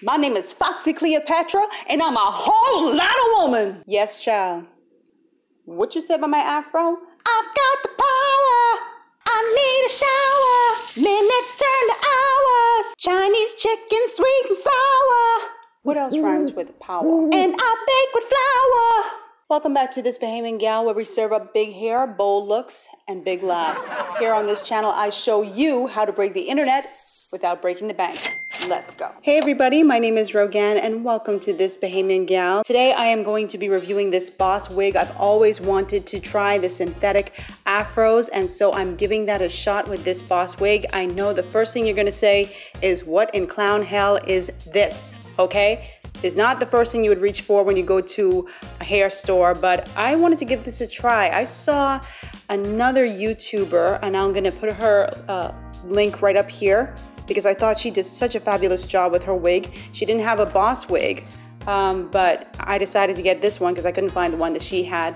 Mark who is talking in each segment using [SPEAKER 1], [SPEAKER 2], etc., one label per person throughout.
[SPEAKER 1] My name is Foxy Cleopatra, and I'm a whole lot of woman. Yes, child. What you said about my afro? I've got the power. I need a shower. Minutes turn to hours. Chinese chicken, sweet and sour. What else rhymes with power? And I bake with flour. Welcome back to this Bahamian Gyal, where we serve up big hair, bold looks, and big laughs. Here on this channel, I show you how to break the internet without breaking the bank. Let's go. Hey everybody, my name is Rogan and welcome to this Bahamian Gyal. Today I am going to be reviewing this Boss wig. I've always wanted to try the synthetic afros, and so I'm giving that a shot with this Boss wig. I know the first thing you're gonna say is, what in clown hell is this? Okay? It's not the first thing you would reach for when you go to a hair store, but I wanted to give this a try. I saw another YouTuber, and I'm gonna put her link right up here, because I thought she did such a fabulous job with her wig. She didn't have a Boss wig, but I decided to get this one because I couldn't find the one that she had.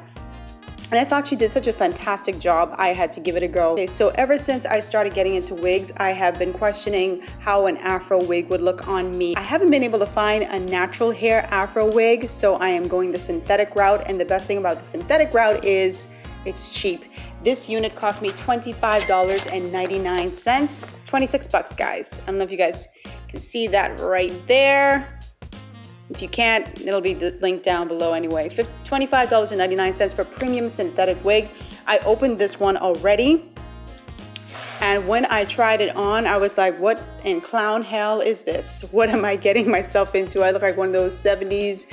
[SPEAKER 1] And I thought she did such a fantastic job, I had to give it a go. Okay, so ever since I started getting into wigs, I have been questioning how an Afro wig would look on me. I haven't been able to find a natural hair Afro wig, so I am going the synthetic route. And the best thing about the synthetic route is it's cheap. This unit cost me $25.99. 26 bucks, guys. I don't know if you guys can see that right there. If you can't, it'll be the link down below anyway. $25.99 for premium synthetic wig. I opened this one already, and when I tried it on, I was like, what in clown hell is this? What am I getting myself into? I look like one of those 70s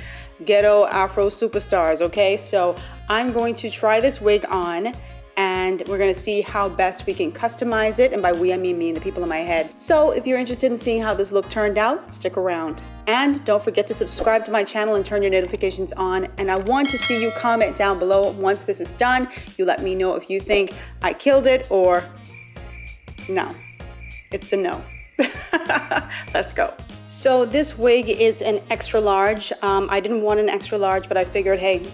[SPEAKER 1] ghetto Afro superstars, okay? So I'm going to try this wig on, and we're gonna see how best we can customize it. And by we, I mean me and the people in my head. So if you're interested in seeing how this look turned out, stick around. And don't forget to subscribe to my channel and turn your notifications on. And I want to see you comment down below once this is done. You let me know if you think I killed it or no. It's a no. Let's go. So this wig is an extra large. I didn't want an extra large, but I figured, hey,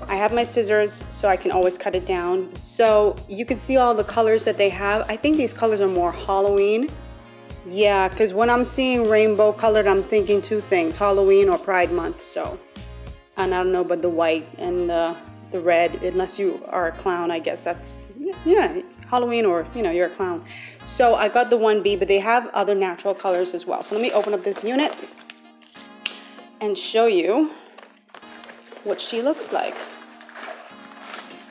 [SPEAKER 1] I have my scissors, so I can always cut it down. So you can see all the colors that they have. I think these colors are more Halloween. Yeah, because when I'm seeing rainbow colored, I'm thinking two things, Halloween or Pride Month. So, and I don't know, but the white and the red, unless you are a clown, I guess that's, yeah, Halloween, or, you know, you're a clown. So I got the 1B, but they have other natural colors as well. So let me open up this unit and show you what she looks like.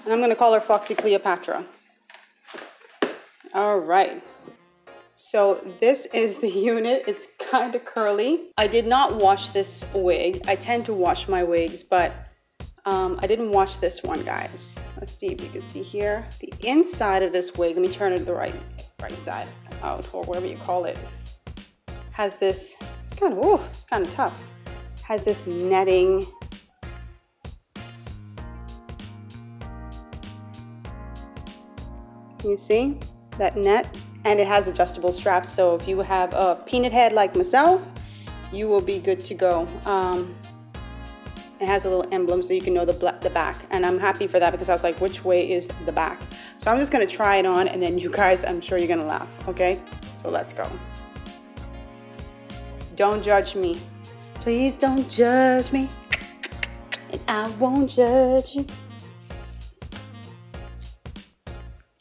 [SPEAKER 1] And I'm gonna call her Foxy Cleopatra. All right. So this is the unit. It's kind of curly. I did not wash this wig. I tend to wash my wigs, but I didn't wash this one, guys. Let's see if you can see here. The inside of this wig, let me turn it to the right side out, or whatever you call it, has this kind of, oh, it's kind of tough. Has this netting. You see that net? And it has adjustable straps, so if you have a peanut head like myself, you will be good to go. It has a little emblem so you can know the back, and I'm happy for that because I was like, which way is the back? So I'm just gonna try it on, and then you guys, I'm sure you're gonna laugh, okay? So let's go. Don't judge me. Please don't judge me, and I won't judge you.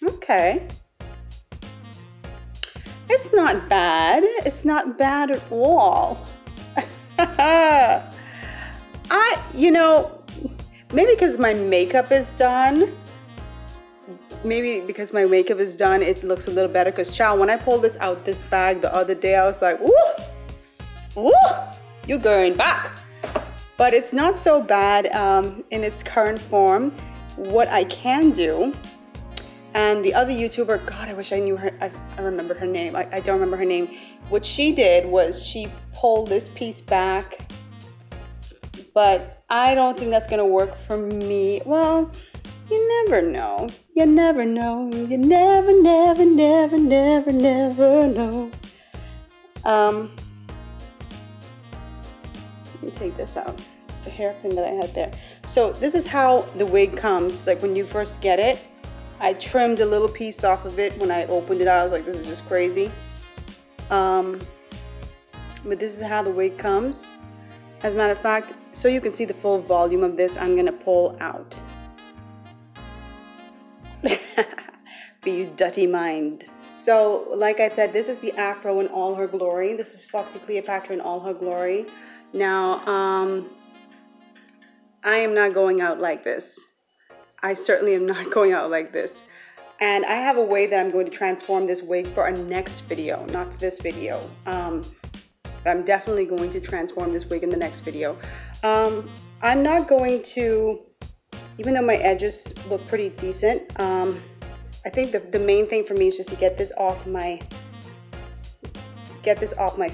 [SPEAKER 1] Okay. It's not bad. It's not bad at all. You know, maybe because my makeup is done. Maybe because my makeup is done, it looks a little better. Because, child, when I pulled this out this bag the other day, I was like, ooh, you're going back. But it's not so bad in its current form. What I can do, and the other YouTuber, God, I wish I knew her, I remember her name. I don't remember her name. What she did was she pulled this piece back, but I don't think that's gonna work for me. Well, you never know. You never know. You never know. Let me take this out. It's a hairpin that I had there. So this is how the wig comes, like when you first get it. I trimmed a little piece off of it when I opened it. I was like, this is just crazy. but this is how the wig comes. As a matter of fact, so you can see the full volume of this, I'm gonna pull out. For you dirty mind. So, like I said, this is the afro in all her glory. This is Foxy Cleopatra in all her glory. Now, I am not going out like this. I certainly am not going out like this. And I have a way that I'm going to transform this wig for our next video, not for this video. But I'm definitely going to transform this wig in the next video. I'm not going to, even though my edges look pretty decent, I think the main thing for me is just to get this off my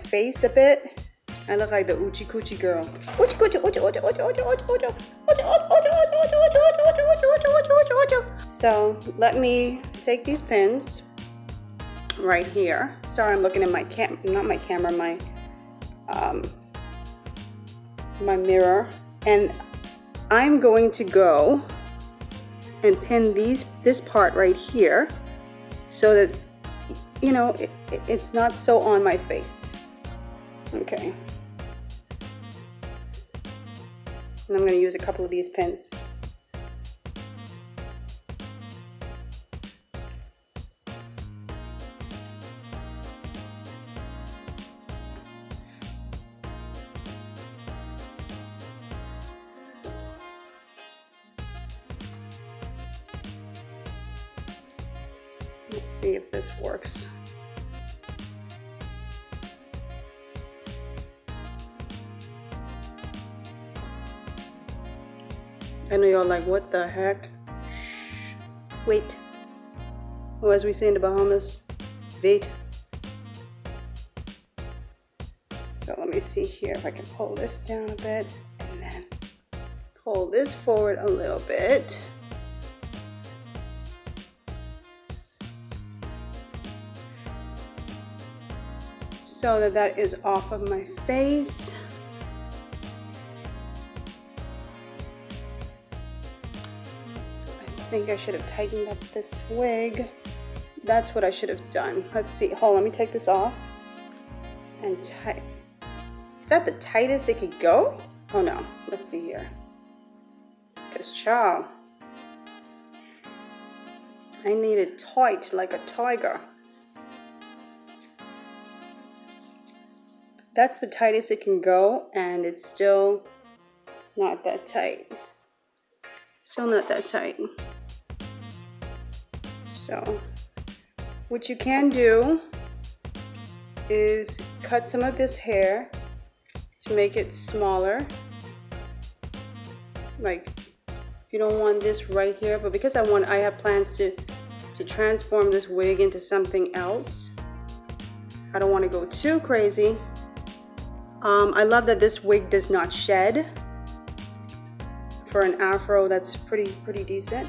[SPEAKER 1] face a bit. I look like the Oochie Coochie girl. Oochie Coochie, Oochie, Oochie, Oochie, Oochie, Oochie, Oochie. So let me take these pins right here. Sorry, I'm looking at my my mirror, and I'm going to go and pin this part right here so that, you know, it's not so on my face. Okay. And I'm going to use a couple of these pins. Let's see if this works. I know y'all like, what the heck? Wait. Or as we say in the Bahamas, wait. So let me see here if I can pull this down a bit and then pull this forward a little bit. So that that is off of my face. I think I should have tightened up this wig. That's what I should have done. Let's see. Hold on, let me take this off. And tight. Is that the tightest it could go? Oh no. Let's see here. Because child, I need it tight like a tiger. That's the tightest it can go, and it's still not that tight. Still not that tight. So, what you can do is cut some of this hair to make it smaller. Like, you don't want this right here, but because I have plans to transform this wig into something else. I don't want to go too crazy. I love that this wig does not shed. For an afro, that's pretty decent.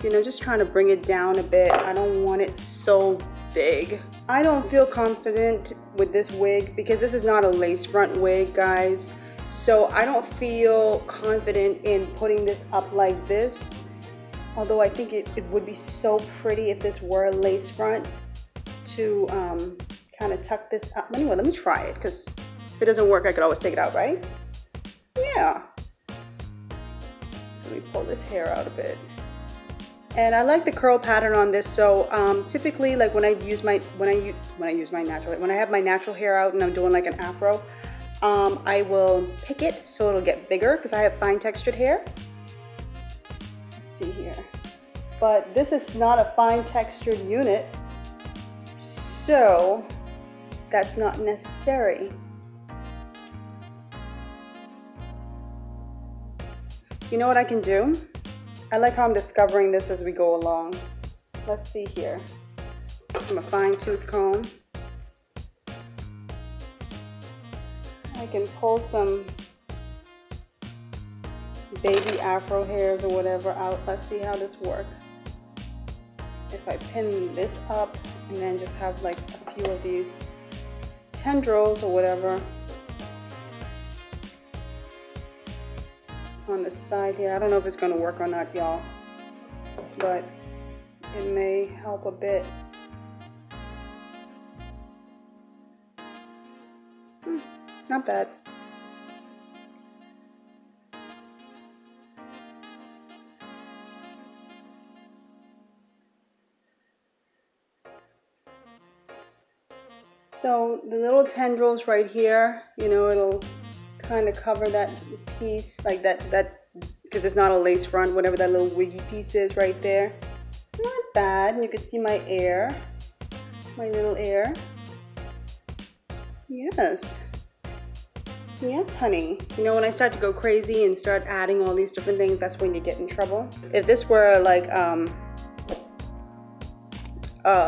[SPEAKER 1] You know, just trying to bring it down a bit. I don't want it so big. I don't feel confident with this wig because this is not a lace front wig, guys. So I don't feel confident in putting this up like this. Although I think it would be so pretty if this were a lace front to kind of tuck this up. Anyway, let me try it, because if it doesn't work, I could always take it out, right? Yeah. So let me pull this hair out a bit. And I like the curl pattern on this. So typically, like when I have my natural hair out and I'm doing like an afro, I will pick it so it'll get bigger because I have fine textured hair. Let's see here. But this is not a fine textured unit, so that's not necessary. You know what I can do? I like how I'm discovering this as we go along. Let's see here. I'm a fine tooth comb. I can pull some baby afro hairs or whatever out. Let's see how this works. If I pin this up and then just have like a few of these tendrils or whatever on the side here. I don't know if it's going to work or not, y'all, but it may help a bit. Not bad. So the little tendrils right here, you know, it'll kind of cover that piece, like that because it's not a lace front, whatever that little wiggy piece is right there. Not bad. And you can see my ear, my little ear. Yes. Yes, honey. You know, when I start to go crazy and start adding all these different things, that's when you get in trouble. If this were like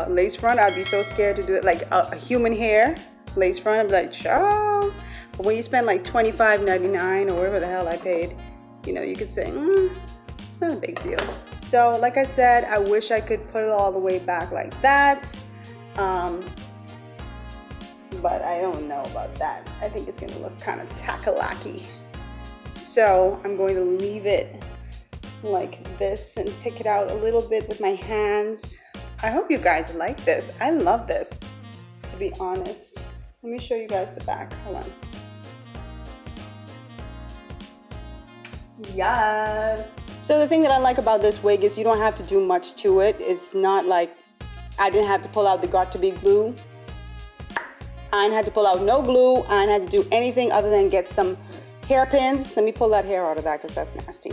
[SPEAKER 1] lace front, I'd be so scared to do it. Like a human hair lace front, I'd be like, child. But when you spend like $25.99 or whatever the hell I paid, you know, you could say, it's not a big deal. So like I said, I wish I could put it all the way back like that. But I don't know about that. I think it's gonna look kind of takalaki. So I'm going to leave it like this and pick it out a little bit with my hands. I hope you guys like this. I love this, to be honest. Let me show you guys the back. Hold on. Yes. So the thing that I like about this wig is you don't have to do much to it. It's not like I didn't have to pull out the got-to-be glue. I didn't have to pull out no glue. I didn't have to do anything other than get some hairpins. Let me pull that hair out of that because that's nasty.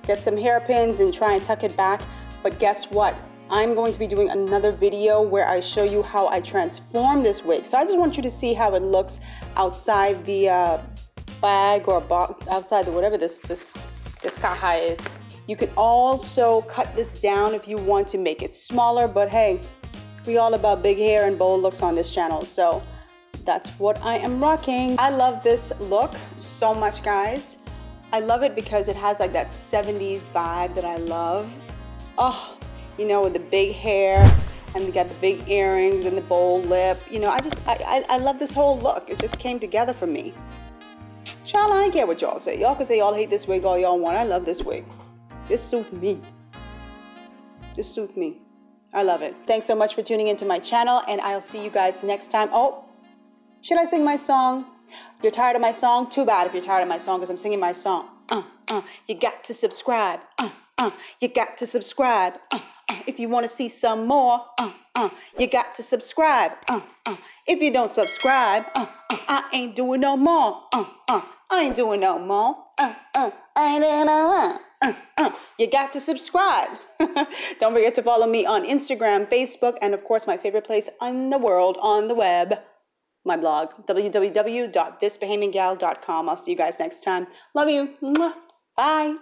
[SPEAKER 1] Get some hairpins and try and tuck it back. But guess what? I'm going to be doing another video where I show you how I transform this wig. So I just want you to see how it looks outside the bag or box, outside the whatever this caja is. You can also cut this down if you want to make it smaller, but hey, we all about big hair and bold looks on this channel, so that's what I am rocking. I love this look so much, guys. I love it because it has like that 70s vibe that I love. Oh, you know, with the big hair and you got the big earrings and the bold lip. You know, I love this whole look. It just came together for me. Child, I don't care what y'all say. Y'all can say y'all hate this wig all y'all want. I love this wig. This suits me. This suits me. I love it. Thanks so much for tuning into my channel, and I'll see you guys next time. Oh, should I sing my song? You're tired of my song? Too bad if you're tired of my song because I'm singing my song. You got to subscribe. You got to subscribe. If you want to see some more, you got to subscribe. If you don't subscribe, I ain't doing no more. I ain't doing no more. I ain't doing no more. You got to subscribe. Don't forget to follow me on Instagram, Facebook, and of course my favorite place in the world on the web, my blog, www.thisbahamiangyal.com. I'll see you guys next time. Love you. Bye.